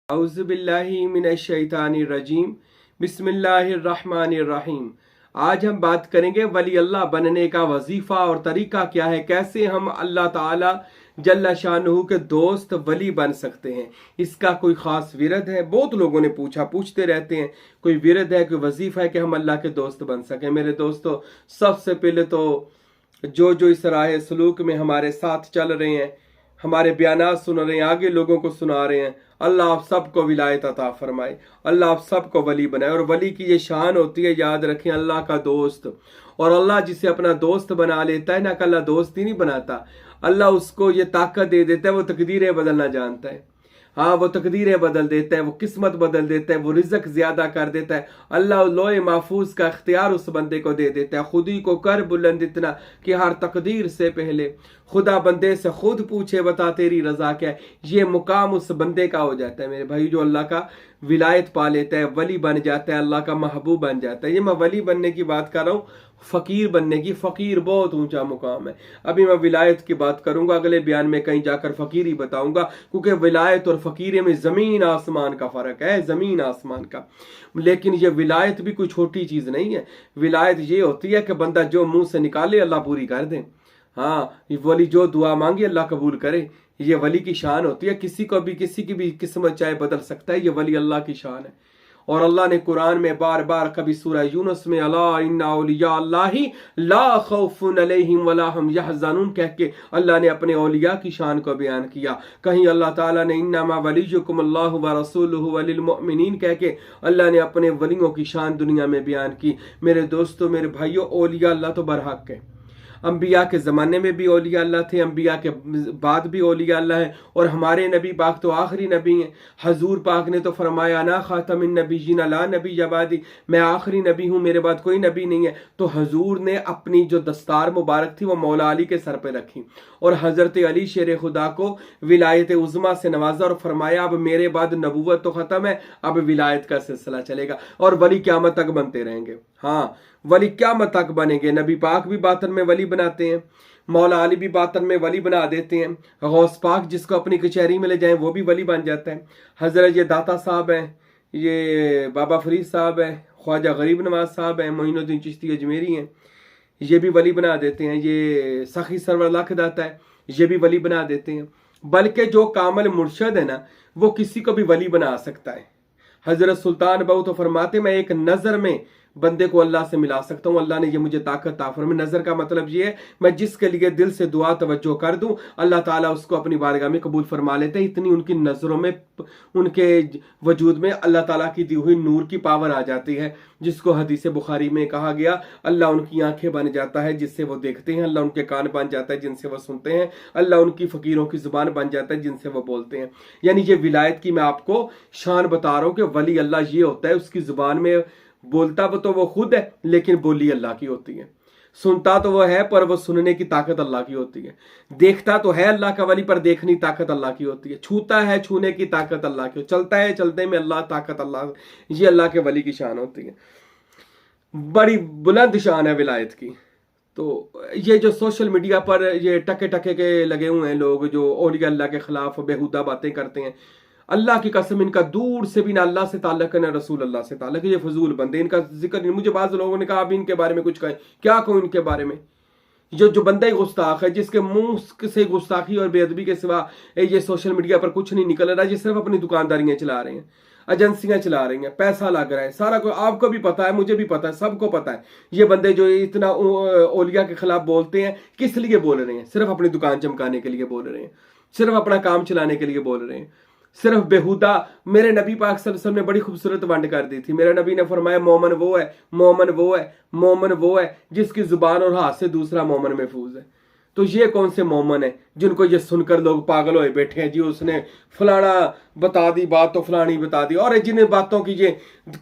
औज़ुबिल्लाहि मिनश्शैतानिर्रजीम बिस्मिल्लाहिर्रहमानिर्रहीम। आज हम बात करेंगे वली अल्लाह बनने का वजीफ़ा और तरीका क्या है, कैसे हम अल्लाह ताला जल्ला शानुहु के दोस्त वली बन सकते हैं। इसका कोई ख़ास विरद है? बहुत लोगों ने पूछते रहते हैं कोई विरद है, कोई वजीफ़ा है कि हम अल्लाह के दोस्त बन सकें। मेरे दोस्तों, सबसे पहले तो जो इस राह सलूक में हमारे साथ चल रहे हैं, हमारे बयानात सुन रहे हैं, आगे लोगों को सुना रहे हैं, अल्लाह आप सबको विलायत अता फरमाए, अल्लाह आप सबको वली बनाए। और वली की ये शान होती है, याद रखें, अल्लाह का दोस्त। और अल्लाह जिसे अपना दोस्त बना लेता है ना, कि अल्लाह दोस्त ही नहीं बनाता, अल्लाह उसको ये ताकत दे देता है, वो तकदीरें बदलना जानता है। हाँ, वो तकदीरें बदल देता है, वो किस्मत बदल देता है, वो रिज़्क ज़्यादा कर देता है। अल्लाह लोहे महफूज का इख्तियार उस बंदे को दे देता है। खुद ही को कर बुलंद इतना कि हर तकदीर से पहले खुदा बंदे से खुद पूछे बता तेरी रज़ा क्या है। ये मुकाम उस बंदे का हो जाता है मेरे भाई, जो अल्लाह का विलायत पा लेता है, वली बन जाता है, अल्लाह का महबूब बन जाता है। ये मैं वली बनने की बात कर रहा हूँ, फ़कीर बनने की। फ़कीर बहुत ऊंचा मुकाम है। अभी मैं विलायत की बात करूंगा, अगले बयान में कहीं जाकर फ़कीर ही बताऊंगा, क्योंकि विलायत और फ़कीर में ज़मीन आसमान का फ़र्क है, ज़मीन आसमान का। लेकिन ये विलायत भी कोई छोटी चीज़ नहीं है। विलायत ये होती है कि बंदा जो मुंह से निकाले अल्लाह पूरी कर दे। हाँ, वली जो दुआ मांगे अल्लाह कबूल करे। ये वली की शान होती है। किसी की भी किस्मत चाहे बदल सकता है, ये वली अल्लाह की शान है। और अल्लाह ने कुरान में बार बार, कभी सूरह यूनुस में अला इन्ना औलिया अल्लाहि ला खौफुन अलैहिम वला हम यहज़नून कह के अल्लाह ने अपने औलिया की शान को बयान किया। कहीं अल्लाह ताला ने इन्नमा वलियुकुम अल्लाहु व रसूलुहु वलिल मुमिनीन कह के अल्लाह ने अपने वलियों की शान दुनिया में बयान की। मेरे दोस्तों, मेरे भाइयों, औलिया अल्लाह तो बरहक है। अम्बिया के ज़माने में भी औलिया अल्लाह थे, अम्बिया के बाद भी औलिया अल्लाह है। और हमारे नबी पाक तो आखिरी नबी हैं। हजूर पाक ने तो फरमाया ना खातमिन नबीय्यीन ला नबी बादी, मैं आखिरी नबी हूँ, मेरे बाद कोई नबी नहीं है। तो हजूर ने अपनी जो दस्तार मुबारक थी वो मौला अली के सर पे रखी और हज़रत अली शेर खुदा को विलायत उज़्मा से नवाजा और फरमाया अब मेरे बाद नबूवत तो ख़त्म है, अब विलायत का सिलसिला चलेगा और वली क़यामत तक बनते रहेंगे। हाँ, वली क़यामत तक बनेंगे। नबी पाक भी बातन में वली बनाते हैं, मौला अली भी बातन में वली बना देते हैं। गौस पाक जिसको अपनी कचहरी में ले जाएं वो भी वली बन जाता है। हज़रत ये दाता साहब हैं, ये बाबा फरीद साहब हैं, ख्वाजा गरीब नवाज साहब हैं, मोइनुद्दीन चिश्ती अजमेरी हैं, ये भी वली बना देते हैं। ये सखी सरवर लाख दाता है, ये भी वली बना देते हैं। बल्कि जो कामल मुर्शद है ना, वो किसी को भी वली बना सकता है। हज़रत सुल्तान बहू तो फरमाते मैं एक नज़र में बंदे को अल्लाह से मिला सकता हूँ। अल्लाह ने ये मुझे ताकत ता फरमाई। नज़र का मतलब ये है मैं जिसके लिए दिल से दुआ तवज्जो कर दूं, अल्लाह ताला उसको अपनी बारगाह में कबूल फरमा लेते हैं। इतनी उनकी नज़रों में, उनके वजूद में अल्लाह ताला की दी हुई नूर की पावर आ जाती है, जिसको हदीस बुखारी में कहा गया अल्लाह उनकी आंखें बन जाता है जिससे वो देखते हैं, अल्लाह उनके कान बन जाता है जिनसे वो सुनते हैं, अल्लाह उनकी फ़कीरों की ज़ुबान बन जाता है जिनसे वो बोलते हैं। यानी ये विलायत की मैं आपको शान बता रहा हूँ कि वली अल्लाह ये होता है, उसकी ज़ुबान में बोलता वो तो वो खुद है, लेकिन बोली अल्लाह की होती है। सुनता तो वो है पर वो सुनने की ताकत अल्लाह की होती है। देखता तो है अल्लाह का वली पर देखने ताकत अल्लाह की होती है। छूता है, छूने की ताकत अल्लाह की। चलता है, चलते में अल्लाह ताकत अल्लाह, ये अल्लाह के वली की शान होती है। बड़ी बुलंद शान है विलायत की। तो ये जो सोशल मीडिया पर ये टके टके के लगे हुए हैं लोग, जो औलिया अल्लाह के खिलाफ बेहुदा बातें करते हैं, अल्लाह की कसम इनका दूर से भी ना अल्लाह से ताल्लुक है ना रसूल अल्लाह से ताल्लुक है। ये फजूल बंदे, इनका जिक्र नहीं। मुझे बाज़ लोगों ने कहा अभी इनके बारे में कुछ कहें, क्या कहूँ इनके बारे में। जो बंदा ही गुस्ताख है, जिसके मुंह से गुस्ताखी और बेअदबी के सिवा ये सोशल मीडिया पर कुछ नहीं निकल रहा, ये सिर्फ अपनी दुकानदारियां चला रहे हैं, एजेंसियां चला रही हैं, पैसा लग रहा है, सारा कुछ आपको भी पता है, मुझे भी पता है, सबको पता है। ये बंदे जो इतना औलिया के खिलाफ बोलते हैं, किस लिए बोल रहे हैं? सिर्फ अपनी दुकान चमकाने के लिए बोल रहे हैं, सिर्फ अपना काम चलाने के लिए बोल रहे हैं, सिर्फ बेहुदा। मेरे नबी पाक सल्लल्लाहु अलैहि वसल्लम ने बड़ी खूबसूरत वंड कर दी थी। मेरे नबी ने फरमाया मोमन वो है, मोमन वो है, मोमन वो है जिसकी जुबान और हाथ से दूसरा मोमन महफूज है। तो ये कौन से मोमन है जिनको ये सुनकर लोग पागल होए बैठे हैं, जी उसने फलाना बता दी बात तो फलानी बता दी, और जिन बातों की ये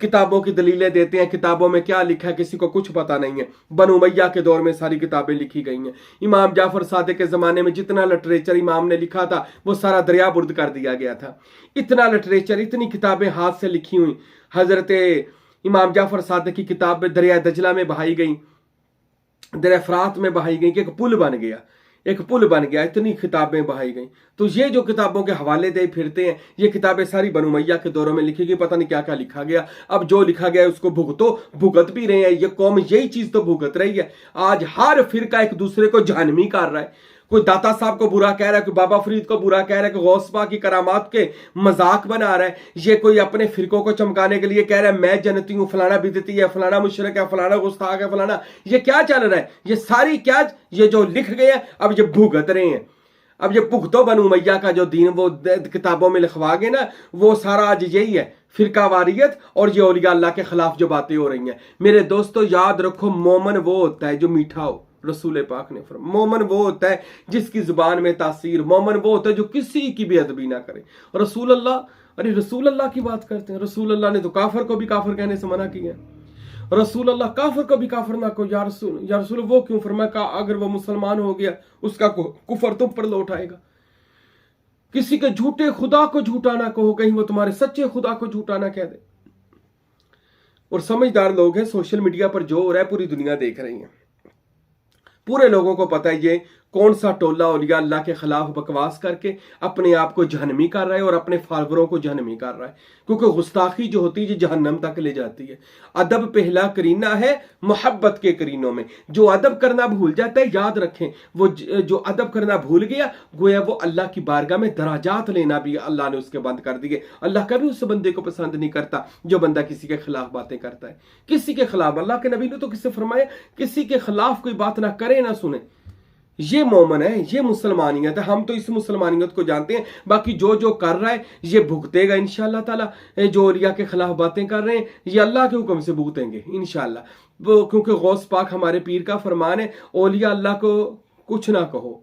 किताबों की दलीलें देते हैं, किताबों में क्या लिखा है किसी को कुछ पता नहीं है। बनु उमय्या के दौर में सारी किताबें लिखी गई हैं। इमाम जाफर सादिक के ज़माने में जितना लिटरेचर इमाम ने लिखा था वो सारा दरिया बुर्द कर दिया गया था। इतना लिटरेचर, इतनी किताबें हाथ से लिखी हुई हज़रत इमाम जाफर सादिक की किताब दरिया दजला में बहाई गई, दरिया फरात में बहाई गई कि एक पुल बन गया। एक पुल बन गया, इतनी किताबें बहाई गई। तो ये जो किताबों के हवाले दे फिरते हैं, ये किताबें सारी बनु उमैया के दौरों में लिखी गई, पता नहीं क्या क्या लिखा गया। अब जो लिखा गया उसको भुगत भी रहे हैं, ये कौम यही चीज तो भुगत रही है। आज हर फिरका एक दूसरे को जहन्नमी कर रहा है। कोई दाता साहब को बुरा कह रहा है, कोई बाबा फरीद को बुरा कह रहा है, कोई गौस पाक की करामात के मजाक बना रहा है। ये कोई अपने फिरकों को चमकाने के लिए कह रहा है मैं जन्नती हूं, फलाना बिदती है, फलाना मुशरक है, फलाना गुस्ताख है, फलाना। ये क्या चल रहा है? ये सारी क्या, ये जो लिख गए अब ये भुगत रहे हैं। अब ये पुख्तो बनु उमैया का जो दीन वो किताबों में लिखवा गए ना, वो सारा आज यही है, फिरका वारियत और ये औलिया अल्लाह के खिलाफ जो बातें हो रही हैं। मेरे दोस्तों याद रखो, मोमन वो होता है जो मीठा हो। रसूल पाक ने फरमाया मोमन वो होता है जिसकी जुबान में तासीर, मोमन वो होता है जो किसी की भी अदबी ना करे। रसूल अल्लाह, अरे रसूल अल्लाह की बात करते हैं, रसूल अल्लाह ने तो काफर को भी काफर कहने से मना किया। रसूल अल्लाह काफर को भी काफर ना कहो। या रसूल वो क्यों? फरमाया अगर वो मुसलमान हो गया उसका कुफर तुम पर लौट आएगा। किसी के झूठे खुदा को झूठा ना कहो, कहीं वो तुम्हारे सच्चे खुदा को झूठा ना कह दे। और समझदार लोग हैं, सोशल मीडिया पर जो हो रहा है पूरी दुनिया देख रही है, पूरे लोगों को पता है ये कौन सा टोला औलिया अल्लाह के खिलाफ बकवास करके अपने आप को जहन्नमी कर रहा है और अपने फॉलोअरों को जहन्नमी कर रहा है। क्योंकि गुस्ताखी जो होती है ये जहन्नम तक ले जाती है। अदब पहला करीना है मोहब्बत के करीनों में। जो अदब करना भूल जाता है, याद रखें, वो जो अदब करना भूल गया गोया वो अल्लाह की बारगाह में दराजात लेना भी अल्लाह ने उसके बंद कर दिए। अल्लाह कभी उस बंदे को पसंद नहीं करता जो बंदा किसी के खिलाफ बातें करता है। किसी के खिलाफ, अल्लाह के नबी ने तो किससे फरमाया, किसी के खिलाफ कोई बात ना करे ना सुने। ये मोमन है, ये मुसलमानियत है। हम तो इस मुसलमानियत को जानते हैं। बाकी जो जो कर रहा है ये भुगतेगा इंशाअल्लाह ताला। जो औलिया के खिलाफ बातें कर रहे हैं ये अल्लाह के हुक्म से भुगतेंगे इंशाअल्लाह। वो क्योंकि गौस पाक हमारे पीर का फरमान है, औलिया अल्लाह को कुछ ना कहो,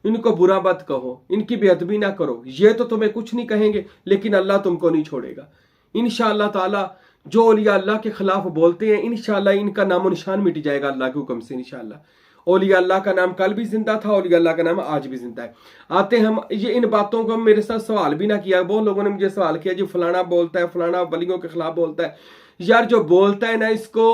इनको बुरा मत कहो, इनकी बेअदबी ना करो। ये तो तुम्हें कुछ नहीं कहेंगे लेकिन अल्लाह तुमको नहीं छोड़ेगा इंशाअल्लाह ताला। जो औलिया अल्लाह के खिलाफ बोलते हैं इंशाअल्लाह इनका नामो निशान मिट जाएगा अल्लाह के हुक्म से इंशाअल्लाह। औलिया अल्लाह का नाम कल भी जिंदा था, औलिया अल्लाह का नाम आज भी जिंदा है। आते हम ये इन बातों को मेरे साथ सवाल भी ना किया। बहुत लोगों ने मुझे सवाल किया जी फलाना बोलता है, फलाना वलियों के खिलाफ बोलता है। यार जो बोलता है ना इसको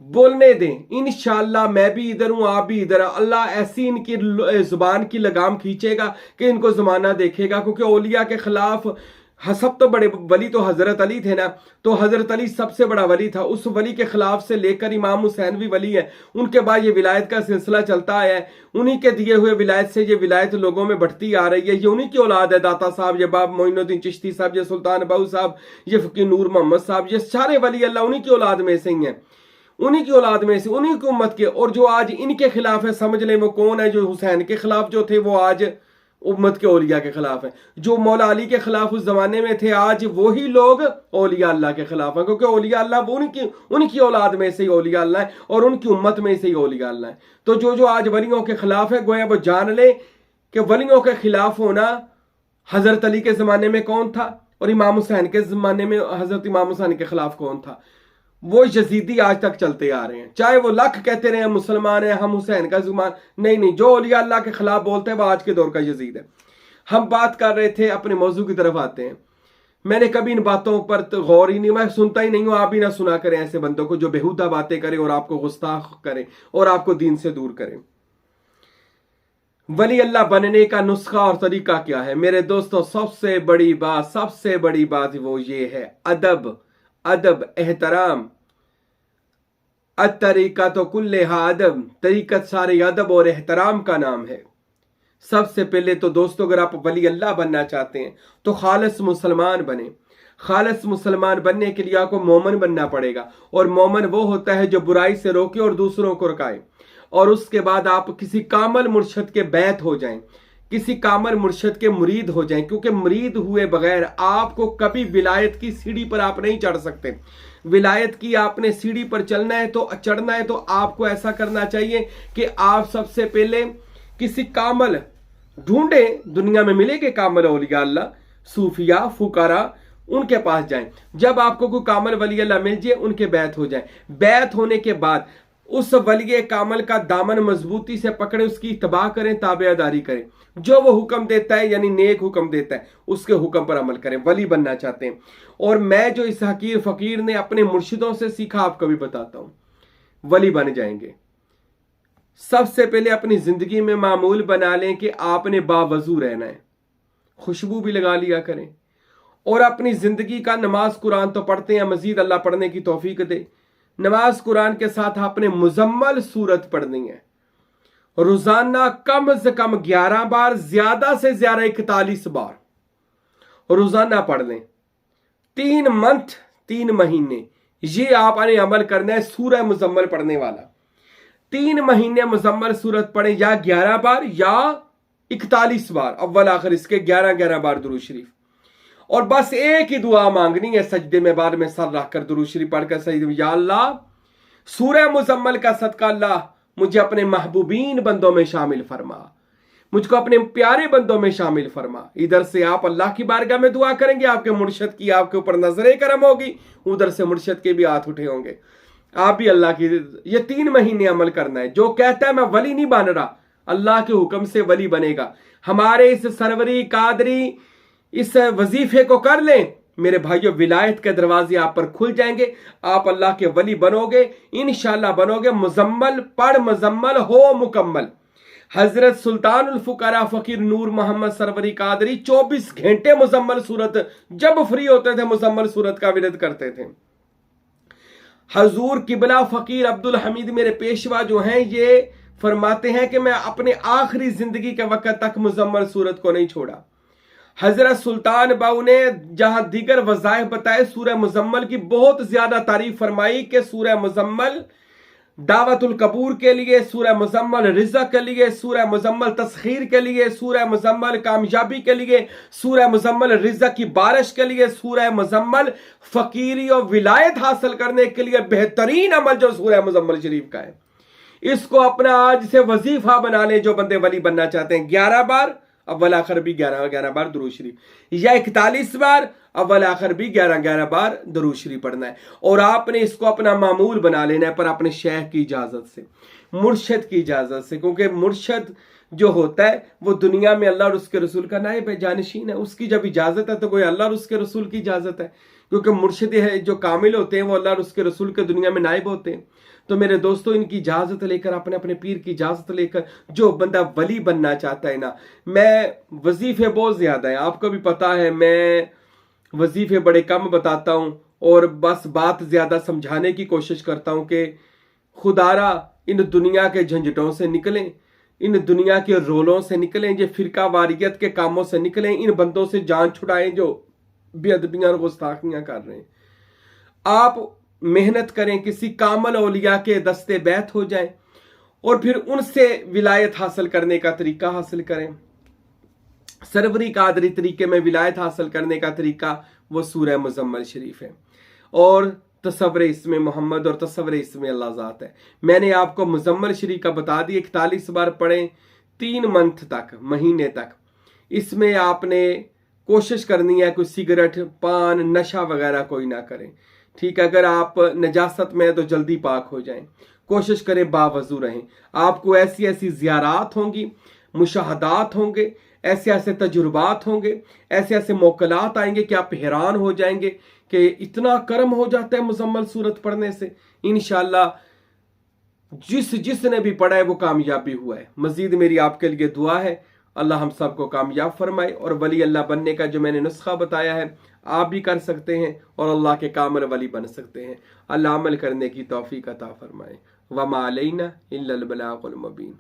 बोलने दें इंशाअल्लाह। मैं भी इधर हूं, आप भी इधर। अल्लाह ऐसी इनकी जुबान की लगाम खींचेगा कि इनको जमाना देखेगा। क्योंकि औलिया के खिलाफ सब तो बड़े वली तो हजरत अली थे ना, तो हजरत अली सबसे बड़ा वली था। उस वली के खिलाफ से लेकर इमाम हुसैन भी वली है। उनके बाद ये विलायत का सिलसिला चलता है। उन्हीं के दिए हुए विलायत से ये विलायत लोगों में बढ़ती आ रही है। ये उन्हीं की औलाद है। दाता साहब, ये बाब मोइनुद्दीन चिश्ती साहब, ये सुल्तान बाहू साहब, ये फकीर नूर मोहम्मद साहब, ये सारे वली अल्लाह उन्हीं की औलाद में से ही है, उन्हीं की औलाद में से, उन्हीं की उम्मत के। और जो आज इनके खिलाफ है समझ लें वो कौन है? जो हुसैन के खिलाफ जो थे वो आज उम्मत के औलिया के खिलाफ है। जो मौला अली के खिलाफ उस जमाने में थे आज वही लोग औलिया अल्लाह के खिलाफ है। क्योंकि औलिया अल्लाह उनकी औलाद में से ही औलिया अल्लाह है और उनकी उम्मत में से ही औलिया अल्लाह है। तो जो जो आज वलियों के खिलाफ है गोया वो जान ले कि वलियों के खिलाफ होना हजरत अली के जमाने में कौन था और इमाम हुसैन के जमाने में हजरत इमाम हुसैन के खिलाफ कौन था। वो यजीदी आज तक चलते आ रहे हैं। चाहे वो लाख कहते रहे मुसलमान है, हम हुसैन का जुबान नहीं, जो औलिया अल्लाह के खिलाफ बोलते हैं वो आज के दौर का यजीद है। हम बात कर रहे थे, अपने मौजू की तरफ आते हैं। मैंने कभी इन बातों पर तो गौर ही नहीं, मैं सुनता ही नहीं हूं। आप भी ना सुना करें ऐसे बंदों को जो बेहुदा बातें करें और आपको गुस्ताख करें और आपको दीन से दूर करें। वली अल्लाह बनने का नुस्खा और तरीका क्या है मेरे दोस्तों? सबसे बड़ी बात वो ये है अदब एहतराम। तरीका तो कुल्लेहा अदब, तरीकत सारे अदब और एहतराम का नाम है। सबसे पहले तो दोस्तों अगर आप वली अल्लाह बनना चाहते हैं तो खालिस मुसलमान बने। खालिस मुसलमान बनने के लिए आपको मोमन बनना पड़ेगा। और मोमन वो होता है जो बुराई से रोके और दूसरों को रुकाए। और उसके बाद आप किसी कामल मुर्शद के बैत हो जाएं, किसी कामल मुर्शद के मुरीद हो जाएं। क्योंकि मुरीद हुए बगैर आपको कभी विलायत की सीढ़ी पर आप नहीं चढ़ सकते। विलायत की आपने सीढ़ी पर चलना है तो चढ़ना है तो आपको ऐसा करना चाहिए कि आप सबसे पहले किसी कामल ढूंढे। दुनिया में मिलेंगे कामल औलिया अल्लाह, सूफिया, फुकारा, उनके पास जाएं। जब आपको कोई कामल वली अल्लाह मिल जाए उनके बैत हो जाए। बैत होने के बाद उस वली कामल का दामन मजबूती से पकड़े, उसकी इत्तबा करें, ताबेदारी करें। जो वो हुक्म देता है यानी नेक हुक्म देता है उसके हुक्म पर अमल करें। वली बनना चाहते हैं। और मैं जो इस हकीर फकीर ने अपने मुर्शिदों से सीखा आपको भी बताता हूं, वली बन जाएंगे। सबसे पहले अपनी जिंदगी में मामूल बना लें कि आपने बावजू रहना है, खुशबू भी लगा लिया करें, और अपनी जिंदगी का नमाज कुरान तो पढ़ते हैं, मजीद अल्लाह पढ़ने की तौफीक दे। नमाज कुरान के साथ आपने मुजम्मल सूरत पढ़नी है, रोजाना कम से कम 11 बार, ज्यादा से ज्यादा 41 बार रोजाना पढ़ लें। 3 महीने ये आपने अमल करना है। सूरह मुजम्मल पढ़ने वाला 3 महीने मुजम्मल सूरत पढ़े, या 11 बार या 41 बार, अव्वल आखिर इसके 11 बार दुरूद शरीफ। और बस एक ही दुआ मांगनी है सजदे में, बाद में सर रख कर दुरूद शरीफ पढ़कर सजदे में, या अल्लाह सूरह मुजम्मल का सदका अल्लाह मुझे अपने महबूबीन बंदों में शामिल फरमा, मुझको अपने प्यारे बंदों में शामिल फरमा। इधर से आप अल्लाह की बारगाह में दुआ करेंगे, आपके मुर्शद की आपके ऊपर नजरे करम होगी, उधर से मुर्शद के भी हाथ उठे होंगे, आप भी अल्लाह की। ये 3 महीने अमल करना है। जो कहता है मैं वली नहीं बन रहा, अल्लाह के हुक्म से वली बनेगा। हमारे इस सरवरी कादरी इस वजीफे को कर लें मेरे भाइयों, विलायत के दरवाजे आप पर खुल जाएंगे, आप अल्लाह के वली बनोगे, इंशाअल्लाह बनोगे। मुजम्मल पढ़, मुजम्मल हो मुकम्मल। हजरत सुल्तानुल फुकरा फकीर नूर मोहम्मद सरवरी कादरी 24 घंटे मुजम्मल सूरत, जब फ्री होते थे मुजम्मल सूरत का विरद करते थे। हजूर किबला फकीर अब्दुल हमीद मेरे पेशवा जो हैं, ये फरमाते हैं कि मैं अपने आखिरी जिंदगी के वक्त तक मुजम्मल सूरत को नहीं छोड़ा। हजरत सुल्तान बाऊ ने जहां दीगर वज़ाइफ बताए, सूरह मुजम्मल की बहुत ज्यादा तारीफ फरमाई कि सूरह मुजम्मल दावतुल कबूर के लिए, सूरह मुजम्मल रिज़्क़ के लिए, सूरह मुजम्मल तस्खीर के लिए, सूरह मुजम्मल कामयाबी के लिए, सूरह मुजम्मल रिज़्क़ की बारिश के लिए, सूरह मुजम्मल फकीरी और विलायत हासिल करने के लिए बेहतरीन अमल जो सूरह मुजम्मल शरीफ का है, इसको अपना आज से वजीफा बना लें जो बंदे वली बनना चाहते हैं। 11 बार, अव्वल आखिर भी 11 बार दुरूद शरीफ, या 41 बार, अव्वल आखिर भी 11 बार दुरूद शरीफ पढ़ना है। और आपने इसको अपना मामूल बना लेना है, पर अपने शेख की इजाजत से, मुर्शद की इजाजत से, क्योंकि मुर्शद जो होता है वो दुनिया में अल्लाह और उसके रसूल का नायब है, जानशीन है। उसकी जब इजाजत है तो कोई अल्लाह और उसके रसूल की इजाजत है, क्योंकि मुर्शद है जो कामिल होते हैं वो अल्लाह और उसके रसूल के दुनिया में नायब होते हैं। तो मेरे दोस्तों, इनकी इजाजत लेकर, अपने अपने पीर की इजाजत लेकर जो बंदा वली बनना चाहता है ना, मैं वजीफे बहुत ज्यादा है, आपको भी पता है, मैं वजीफे बड़े कम बताता हूं और बस बात ज्यादा समझाने की कोशिश करता हूं कि खुदारा इन दुनिया के झंझटों से निकलें, इन दुनिया के रोलों से निकलें, ये फिरका वारियत के कामों से निकलें, इन बंदों से जान छुड़ाएं जो बेअदबियां और गुस्ताखियां कर रहे हैं। आप मेहनत करें, किसी कामल औलिया के दस्ते बैत हो जाएं और फिर उनसे विलायत हासिल करने का तरीका हासिल करें। सरवरी कादरी तरीके में विलायत हासिल करने का तरीका वो सूरह मुजम्मल शरीफ है, और तसव्वुर इसमें मोहम्मद और तसव्वुर इसमें अल्लाह ज़ात है। मैंने आपको मुजम्मल शरीफ का बता दिया, 41 बार पढ़ें 3 मंथ तक, महीने तक। इसमें आपने कोशिश करनी है कोई सिगरेट, पान, नशा वगैरह कोई ना करें, ठीक है। अगर आप नजासत में है तो जल्दी पाक हो जाएं, कोशिश करें बावजू रहें। आपको ऐसी ऐसी ज़ियारात होंगी, मुशाहदात होंगे, ऐसे ऐसे तजुर्बात होंगे, ऐसे ऐसे मौकलात आएंगे कि आप हैरान हो जाएंगे कि इतना करम हो जाता है मुजम्मल सूरत पढ़ने से। इंशाअल्लाह जिसने भी पढ़ा है वो कामयाबी हुआ है। मजीद मेरी आपके लिए दुआ है, अल्लाह हम सबको कामयाब फरमाए। और वली अल्लाह बनने का जो मैंने नुस्खा बताया है आप भी कर सकते हैं और अल्लाह के कामिल वली बन सकते हैं। अल्लाह अमल करने की तौफीक अता फरमाए। वमा अलैना इल्लल बलागुल मुबीन।